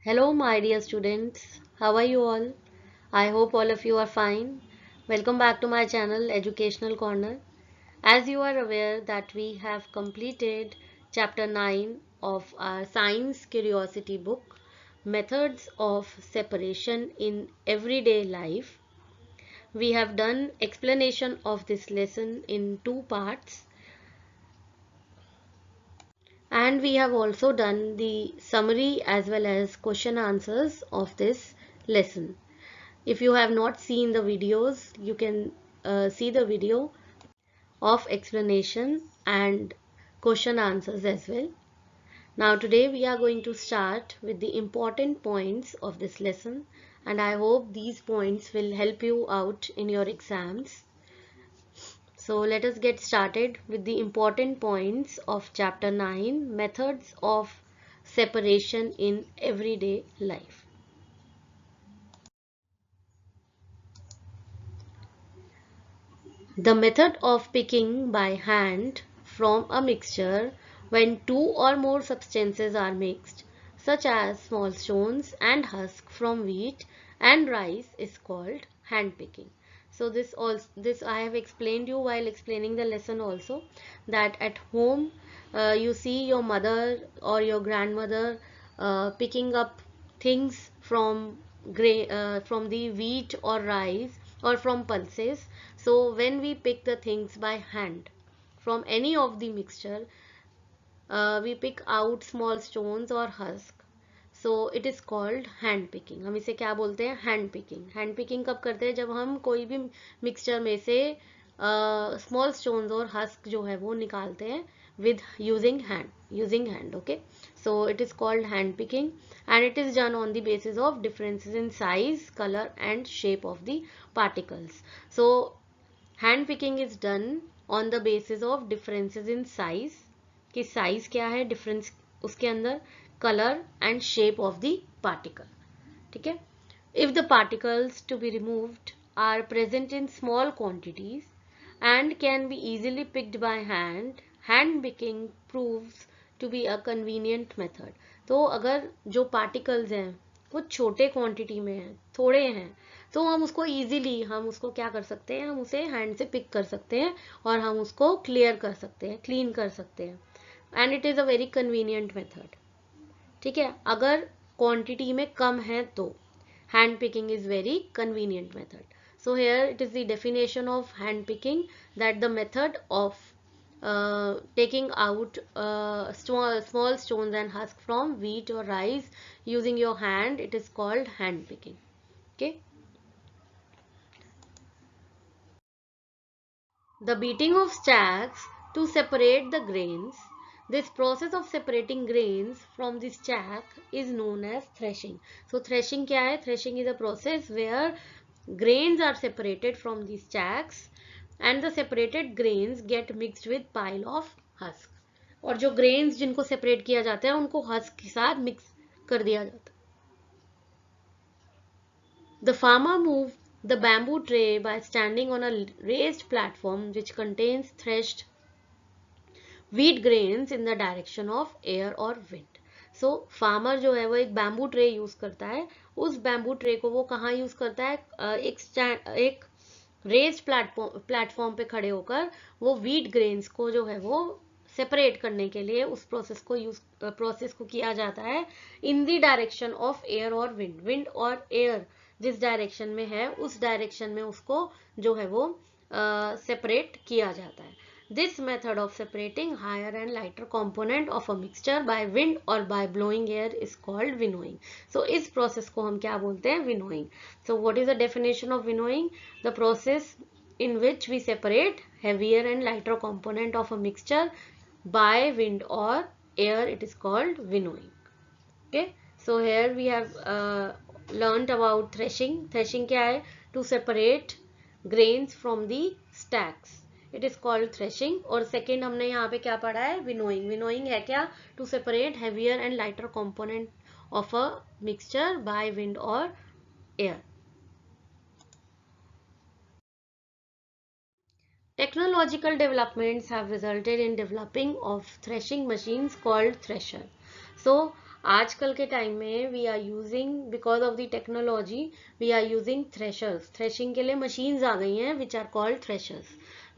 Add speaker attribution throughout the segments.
Speaker 1: Hello, my dear students. How are you all? I hope all of you are fine. Welcome back to my channel, Educational Corner. As you are aware that we have completed chapter 9 of our Science Curiosity book, Methods of Separation in Everyday Life. We have done explanation of this lesson in two parts, and we have also done the summary as well as question answers of this lesson. If you have not seen the videos, you can see the video of explanation and question answers as well. Now today we are going to start with the important points of this lesson, and I hope these points will help you out in your exams. So let us get started with the important points of chapter 9, methods of separation in everyday life. The method of picking by hand from a mixture when two or more substances are mixed, such as small stones and husk from wheat and rice, is called hand picking. So this I have explained you while explaining the lesson also, that at home you see your mother or your grandmother picking up things from the wheat or rice or from pulses. So when we pick the things by hand from any of the mixture, we pick out small stones or husk. So it is called hand picking. हम इसे क्या बोलते हैं? Hand picking. Hand picking कब करते हैं? जब हम कोई भी मिक्सचर में से स्मॉल स्टोन्स और हस्क जो है वो निकालते हैं with using hand. Okay, so it is called hand picking, and it is done on the basis of differences in size, color and shape of the particles. So hand picking is done on the basis of differences in size, कि size क्या है, difference उसके अंदर, colour and shape of the particle. ठीक है. If the particles to be removed are present in small quantities and can be easily picked by hand, hand picking proves to be a convenient method. तो अगर जो particles हैं वो छोटे quantity में हैं, थोड़े हैं, तो हम उसको इजीली हम उसको क्या कर सकते हैं, हम उसे हैंड से पिक कर सकते हैं और हम उसको क्लियर कर सकते हैं, क्लीन कर सकते हैं. And it is a very convenient method. ठीक है. अगर क्वांटिटी में कम है तो hand picking is very convenient method. So here it is the definition of hand picking, that the method of taking out small stones and husk from wheat or rice using your hand, it is called hand picking. Okay. The beating of stacks to separate the grains. This process of separating grains from the stack is known as threshing. So threshing क्या है? Threshing is a process where grains are separated from the stacks and the separated grains get mixed with pile of husk. और जो grains जिनको separate किया जाता है उनको husk के साथ mix कर दिया जाता है. The farmer moved the bamboo tray by standing on a raised platform which contains threshed wheat grains in the direction of air or wind. So farmer जो है वो एक बैम्बू ट्रे यूज करता है. उस बैम्बू ट्रे को वो कहाँ यूज करता है? एक रेस्ड प्लेटफॉर्म पे खड़े होकर वो व्हीट ग्रेन्स को जो है वो सेपरेट करने के लिए उस प्रोसेस को किया जाता है in the direction of air और विंड. विंड और एयर जिस डायरेक्शन में है उस डायरेक्शन में उसको जो है वो सेपरेट किया जाता है. This method of separating higher and lighter component of a mixture by wind or by blowing air is called winnowing. So इस process को हम क्या बोलते हैं? Winnowing. So what is the definition of winnowing? The process in which we separate heavier and lighter component of a mixture by wind or air, it is called winnowing. Okay. So here we have learnt about threshing. Threshing क्या है? To separate grains from the stacks. It is called threshing. और second हमने यहाँ पे क्या पढ़ा है? Winnowing. Winnowing है क्या? To separate heavier and lighter component of a mixture by wind और air. Technological developments have resulted in developing of threshing machines called thresher. So आजकल के टाइम में we are using, because of the technology, we are using threshers. Threshing के लिए machines आ गई हैं which are called threshers.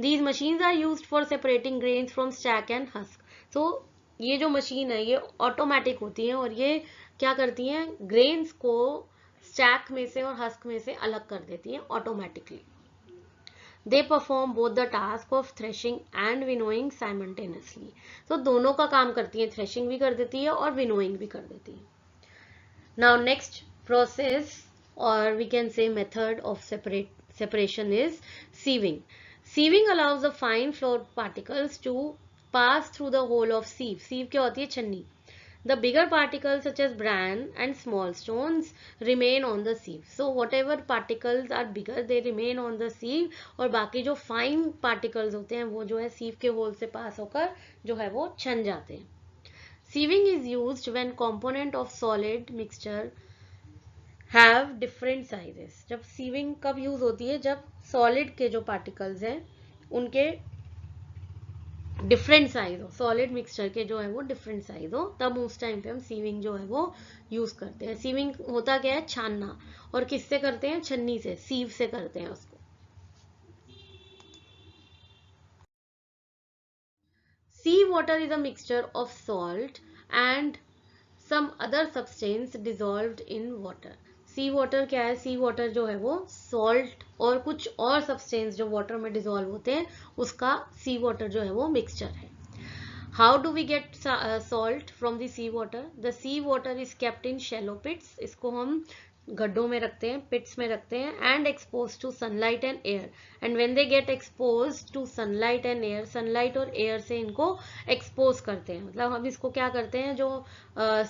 Speaker 1: These machines are used for separating grains from stack and husk. So ये जो मशीन है ये ऑटोमेटिक होती है और ये क्या करती हैं, ग्रेन्स को स्टैक में से और हस्क में से अलग कर देती हैं automatically. They perform both the task of threshing and winnowing simultaneously. तो दोनों का काम करती है, threshing भी कर देती है और winnowing भी कर देती है. Now next process or we can say method of separation is sieving. Sieving allows the fine flour particles to pass through the hole of sieve. Sieve क्या होती है, छन्नी. The bigger particles such as bran and small stones remain on the sieve. So whatever particles are bigger they remain on the sieve और बाकी जो fine particles होते हैं वो जो है sieve के hole से पास होकर जो है वो छन जाते हैं. Sieving is used when component of solid mixture have different sizes. जब sieving कब use होती है, जब solid के जो particles हैं उनके डिफरेंट साइज हो, सॉलिड मिक्सचर के जो है वो डिफरेंट साइज हो, तब उस टाइम पे हम सीविंग जो है वो यूज करते हैं. सीविंग होता क्या है, छानना. और किससे करते हैं, छन्नी से, सीव से करते हैं उसको. Sea water is a mixture of salt and some other substance dissolved in water. Sea water क्या है, सी वाटर जो है वो सॉल्ट और कुछ और सब्सटेंस जो वाटर में डिजॉल्व होते हैं उसका सी वाटर जो है वो मिक्सचर है. How do we get salt from the sea water? The sea water is kept in shallow pits. इसको हम गड्ढों में रखते हैं, पिट्स में रखते हैं, and exposed to sunlight and air. And when they get exposed to sunlight and air, sunlight और air से इनको expose करते हैं. मतलब हम इसको क्या करते हैं, जो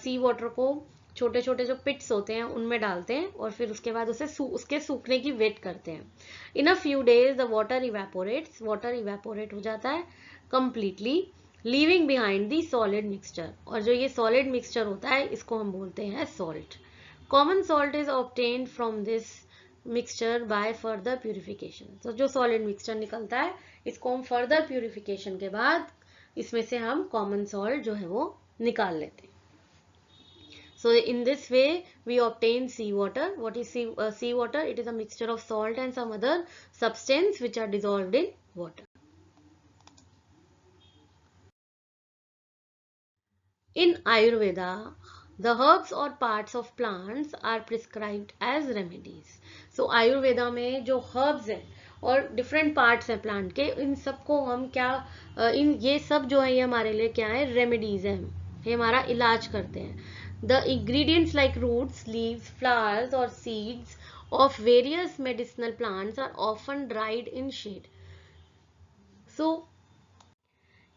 Speaker 1: sea water को छोटे छोटे जो पिट्स होते हैं उनमें डालते हैं और फिर उसके बाद उसे उसके सूखने की वेट करते हैं. In a few days the water evaporates, water evaporate हो जाता है completely, leaving behind the solid mixture. और जो ये सॉलिड मिक्सचर होता है इसको हम बोलते हैं salt. Common salt is obtained from this mixture by further purification. तो जो सॉलिड मिक्सचर निकलता है इसको हम फर्दर प्यूरिफिकेशन के बाद इसमें से हम कॉमन सॉल्ट जो है वो निकाल लेते हैं. So in this way we obtain seawater. What is seawater? It is a mixture of salt and some other substance which are dissolved in water. In Ayurveda, the herbs or parts of plants are prescribed as remedies. So Ayurveda में जो herbs हैं और different parts हैं plant के, इन सबको हम क्या, इन ये सब जो है ये हमारे लिए क्या है, remedies हैं, ये हमारा इलाज करते हैं. The ingredients like roots, leaves, flowers or seeds of various medicinal plants are often dried in shade. So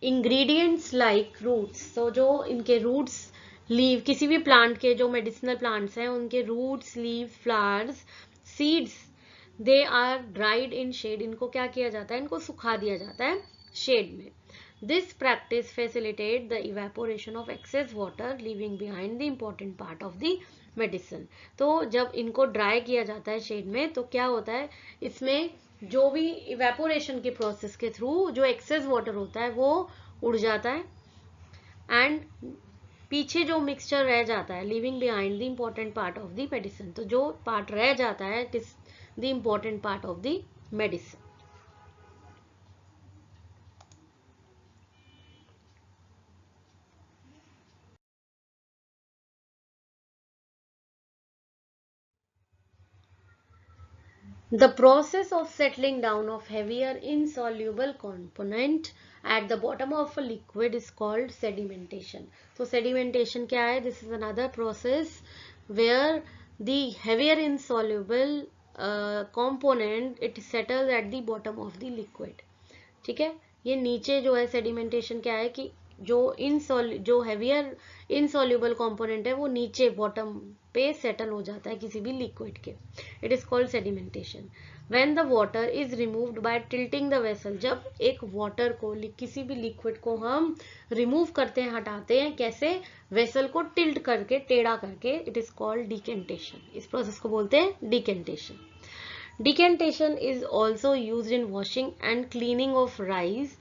Speaker 1: ingredients like roots, so जो इनके roots, leaf, किसी भी plant के जो medicinal plants हैं उनके roots, leaves, flowers, seeds, they are dried in shade. इनको क्या किया जाता है, इनको सुखा दिया जाता है shade में. This practice facilitates the evaporation of excess water, leaving behind the important part of the medicine. तो जब इनको ड्राई किया जाता है शेड में तो क्या होता है, इसमें जो भी इवेपोरेशन के प्रोसेस के थ्रू जो एक्सेस वाटर होता है वो उड़ जाता है एंड पीछे जो मिक्सचर रह जाता है, living behind the important part of the medicine. तो जो पार्ट रह जाता है it is the important part of the medicine. The process of settling down of heavier insoluble component at the bottom of a liquid is called sedimentation. So sedimentation क्या है? This is another process where the heavier insoluble component it settles at the bottom of the liquid. ठीक है, ये नीचे जो है sedimentation क्या है कि जो हेवियर इनसॉल्युबल कंपोनेंट है वो नीचे बॉटम पे सेटल हो जाता है किसी भी लिक्विड के. It is called sedimentation. When the water is removed by tilting the vessel, जब एक वाटर को किसी भी लिक्विड को हम रिमूव करते हैं, हटाते हैं, कैसे, वेसल को टिल्ट करके, टेढ़ा करके, इट इज कॉल्ड डिकेंटेशन. इस प्रोसेस को बोलते हैं decantation. Decantation is also used in washing and cleaning of rice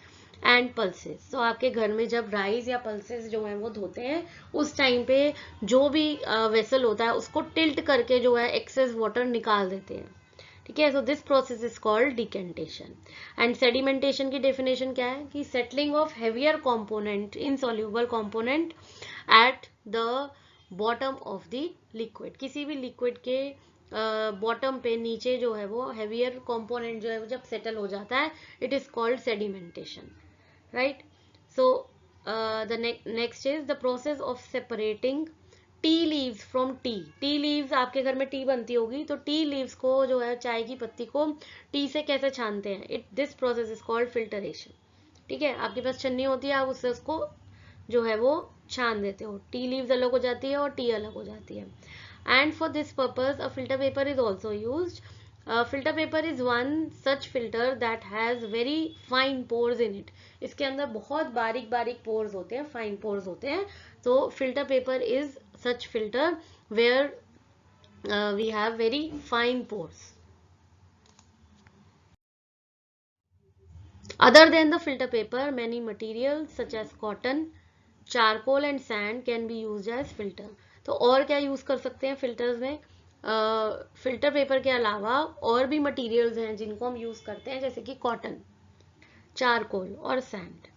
Speaker 1: and pulses. तो आपके घर में जब राइस या पल्सेस जो है वो धोते हैं, उस टाइम पे जो भी वेसल होता है उसको टिल्ट करके जो है एक्सेस वाटर निकाल देते हैं, ठीक है। So this process is called decantation. And sedimentation की डेफिनेशन क्या है कि settling of heavier component, insoluble component at the bottom of the liquid. किसी भी लिक्विड के बॉटम पे नीचे जो है वो हेवियर कॉम्पोनेंट जो है वो जब सेटल हो जाता है, it is called sedimentation, right. So the next is the process of separating tea leaves from T. Tea leaves, आपके घर में टी बनती होगी, तो टी लीव्स को जो है चाय की पत्ती को टी से कैसे छानते हैं, this process is called filtration, ठीक है। आपके पास छन्नी होती है, आप उससे उसको जो है वो छान देते हो, टी लीव्स अलग हो जाती है और टी अलग हो जाती है। And for this purpose a filter paper is also used. Filter paper is one such filter that has very fine pores in it. इसके अंदर बहुत बारीक बारीक पोर्स होते हैं, फाइन पोर्स होते हैं। तो filter paper is such filter where we have very fine pores. Other than the filter paper, many materials such as cotton, charcoal and sand can be used as filter. तो और क्या use कर सकते हैं filters में? Filter paper के अलावा और भी मटेरियल्स हैं जिनको हम यूज करते हैं, जैसे कि कॉटन, चारकोल और sand.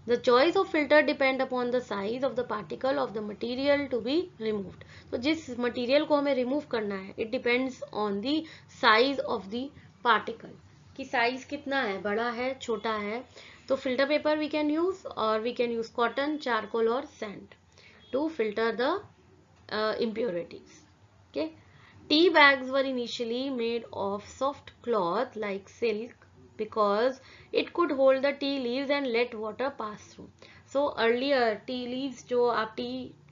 Speaker 1: The choice of filter depend upon the size of the particle of the material to be removed. तो जिस मटेरियल को हमें रिमूव करना है, it depends on the size of the particle, कि साइज कितना है, बड़ा है, छोटा है। तो filter paper we can use, और we can use cotton, charcoal और sand to filter the impurities. Okay. Tea bags were initially made of soft cloth like silk because it could hold the tea leaves and let water pass through. So earlier tea leaves, जो आप tea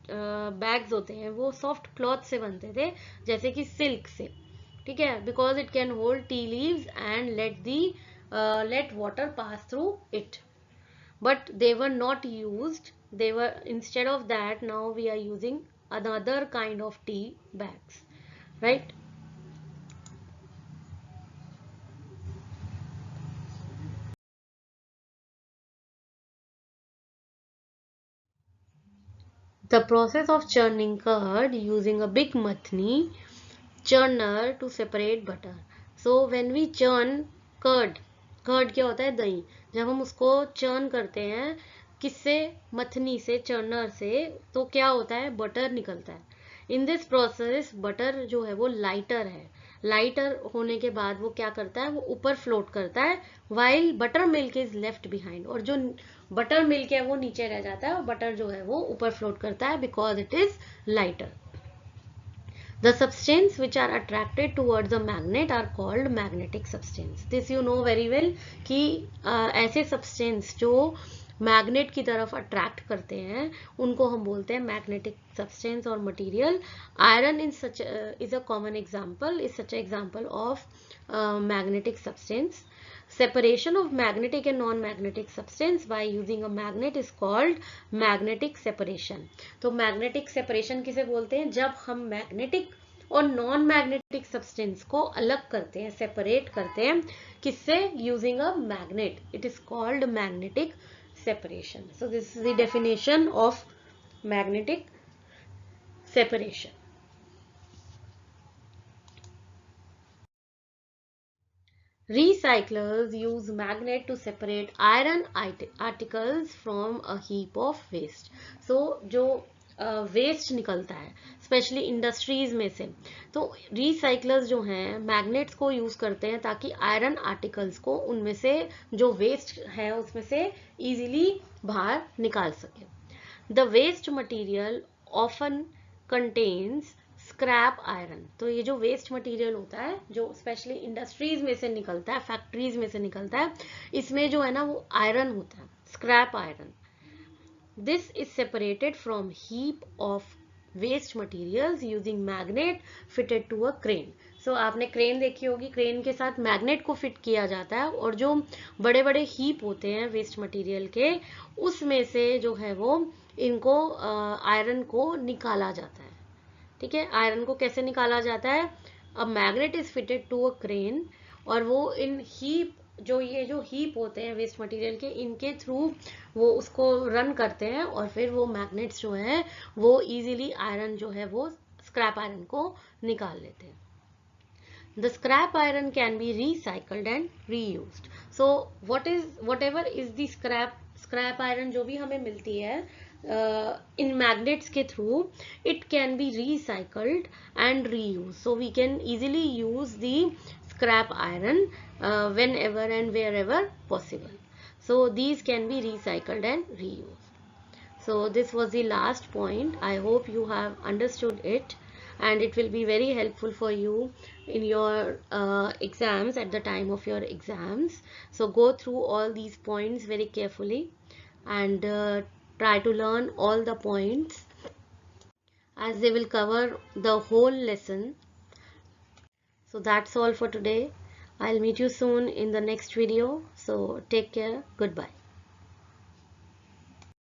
Speaker 1: bags होते हैं, वो soft cloth से बनते थे, जैसे कि सिल्क से, ठीक है। Because it can hold tea leaves and let water pass through it, but they were not used. They were, instead of that, now we are using another kind of tea bags, right? The process of churning curd using a big mathni churner to separate butter. So when we churn curd, curd क्या होता है, दही। जब हम उसको churn करते हैं, किससे, मथनी से, चर्नर से, तो क्या होता है, बटर निकलता है। इन दिस प्रोसेस बटर जो है वो लाइटर है। लाइटर होने के बाद वो क्या करता है, वो ऊपर फ्लोट करता है, while butter milk is left behind. और जो बटर मिल्क है वो नीचे रह जाता है, और बटर जो है वो ऊपर फ्लोट करता है, because it is lighter. The substance which are attracted towards a magnet are called magnetic substance. This you know very well कि ऐसे substance जो मैग्नेट की तरफ अट्रैक्ट करते हैं उनको हम बोलते हैं मैग्नेटिक सब्सटेंस और material. Iron is a common example, is such example of magnetic substance. Separation of magnetic and non-magnetic substance by using a magnet is called magnetic separation. तो magnetic separation किसे बोलते हैं, जब हम मैग्नेटिक और non magnetic substance को अलग करते हैं, सेपरेट करते हैं, किससे, using a magnet, it is called magnetic separation. So this is the definition of magnetic separation. Recyclers use magnet to separate iron articles from a heap of waste. So जो waste निकलता है specially industries में से, तो recyclers जो हैं magnets को use करते हैं ताकि आयरन आर्टिकल्स को उनमें से जो वेस्ट है उसमें से इजीली बाहर निकाल सके। The waste material often contains scrap iron. तो ये जो वेस्ट मटेरियल होता है जो स्पेशली इंडस्ट्रीज में से निकलता है, फैक्ट्रीज में से निकलता है, इसमें जो है ना वो आयरन होता है, scrap iron. This is separated from heap of waste materials using magnet fitted to a crane. So आपने क्रेन देखी होगी, क्रेन के साथ मैग्नेट को फिट किया जाता है और जो बड़े बड़े हीप होते हैं वेस्ट मटेरियल के, उसमें से जो है वो इनको आयरन को निकाला जाता है, ठीक है। आयरन को कैसे निकाला जाता है, अब magnet is fitted to a crane और वो इन हीप जो ये जो हीप होते हैं वेस्ट मटेरियल के, इनके थ्रू वो उसको रन करते हैं और फिर वो मैग्नेट्स जो है वो इजीली आयरन जो है वो स्क्रैप आयरन को निकाल लेते हैं. The scrap iron can be recycled and reused. So whatever is the scrap iron जो भी हमें मिलती है in magnets के through, it can be recycled and reused. So we can easily use the scrap iron whenever and wherever possible. So these can be recycled and reused. So this was the last point. I hope you have understood it, and it will be very helpful for you in your exams, at the time of your exams. So go through all these points very carefully and try to learn all the points, as they will cover the whole lesson. So that's all for today. I'll meet you soon in the next video. So take care. Goodbye.